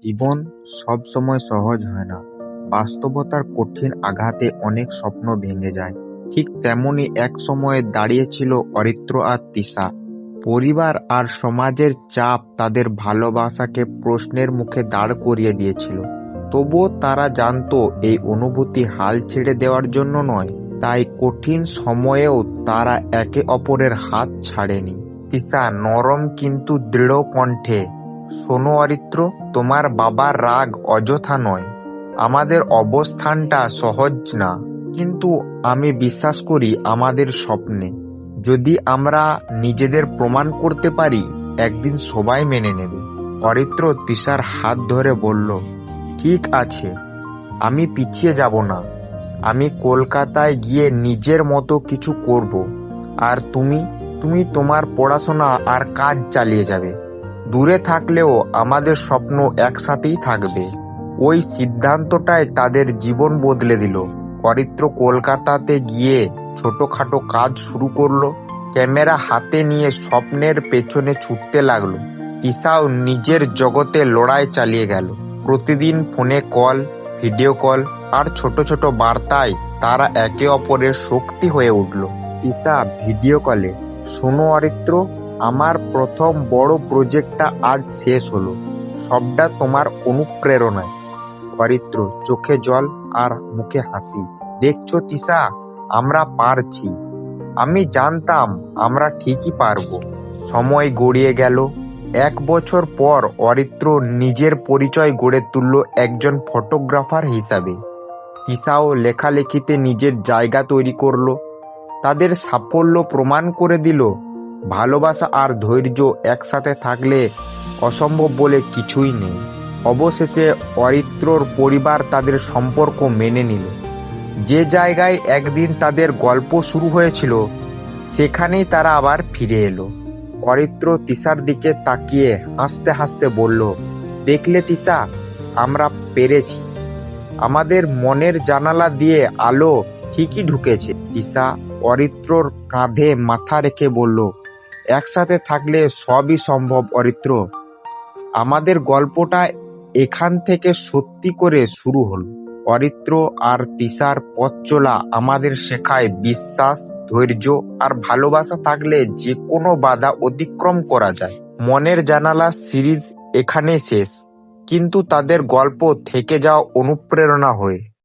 জীবন সবসময় সহজ হয় না। বাস্তবতার কঠিন আঘাতে অনেক স্বপ্ন ভেঙে যায়। ঠিক তেমনই এক সময়ে দাঁড়িয়েছিল অরিত্র আর তিশা। পরিবার আর সমাজের চাপ তাদের ভালোবাসাকে প্রশ্নের মুখে দাঁড় করিয়ে দিয়েছিল। তবুও তারা জানতো এই অনুভূতি হাল ছেড়ে দেওয়ার জন্য নয়। তাই কঠিন সময়েও তারা একে অপরের হাত ছাড়েনি। তিশা নরম কিন্তু দৃঢ় কণ্ঠে, শোনো অরিত্র, তোমার বাবার রাগ অযথা নয়। আমাদের অবস্থানটা সহজ না, কিন্তু আমি বিশ্বাস করি আমাদের স্বপ্নে। যদি আমরা নিজেদের প্রমাণ করতে পারি, একদিন সবাই মেনে নেবে। অরিত্র তিশার হাত ধরে বলল, ঠিক আছে, আমি পিছিয়ে যাব না। আমি কলকাতায় গিয়ে নিজের মতো কিছু করব। আর তুমি তুমি তোমার পড়াশোনা আর কাজ চালিয়ে যাবে। দূরে থাকলেও আমাদের স্বপ্ন একসাথেই থাকবে। ওই সিদ্ধান্তটাই তাদের জীবন বদলে দিল। অরিত্র কলকাতাতে গিয়ে ছোটখাটো কাজ শুরু করলো। ক্যামেরা হাতে নিয়ে স্বপ্নের পেছনে ছুটতে লাগলো। তিশাও নিজের জগতে লড়াই চালিয়ে গেল। প্রতিদিন ফোনে কল, ভিডিও কল আর ছোট ছোট বার্তায় তারা একে অপরের শক্তি হয়ে উঠল। তিশা ভিডিও কলে, শোনো অরিত্র, আমার প্রথম বড় প্রজেক্টটা আজ শেষ হলো। সবটা তোমার অনুপ্রেরণায়। অরিত্র চোখে জল আর মুখে হাসি, দেখছো তিশা, আমরা পারছি। আমি জানতাম আমরা ঠিকই পারবো। সময় গড়িয়ে গেল। 1 বছর পর অরিত্র নিজের পরিচয় গড়ে তুলল একজন ফটোগ্রাফার হিসাবে। তিশাও লেখালেখিতে নিজের জায়গা তৈরি করলো। তাদের সাফল্য প্রমাণ করে দিল ভালোবাসা আর ধৈর্য একসাথে থাকলে অসম্ভব বলে কিছুই নেই। অবশেষে অরিত্রর পরিবার তাদের সম্পর্ক মেনে নিল। যে জায়গায় একদিন তাদের গল্প শুরু হয়েছিল, সেখানেই তারা আবার ফিরে এলো। অরিত্র তিশার দিকে তাকিয়ে হাসতে হাসতে বলল, দেখলে তিশা, আমরা পেরেছি। আমাদের মনের জানালা দিয়ে আলো ঠিকই ঢুকেছে। তিশা অরিত্রর কাঁধে মাথা রেখে বলল, একসাথে থাকলে সবই সম্ভব অরিত্র। আমাদের গল্পটা এখান থেকে সত্যি করে শুরু হলো। অরিত্র আর তিশার পথ চলা আমাদের শেখায় বিশ্বাস, ধৈর্য আর ভালোবাসা থাকলে যে কোনো বাধা অতিক্রম করা যায়। মনের জানালা সিরিজ এখানে শেষ, কিন্তু তাদের গল্প থেকে যাওয়া অনুপ্রেরণা হয়ে।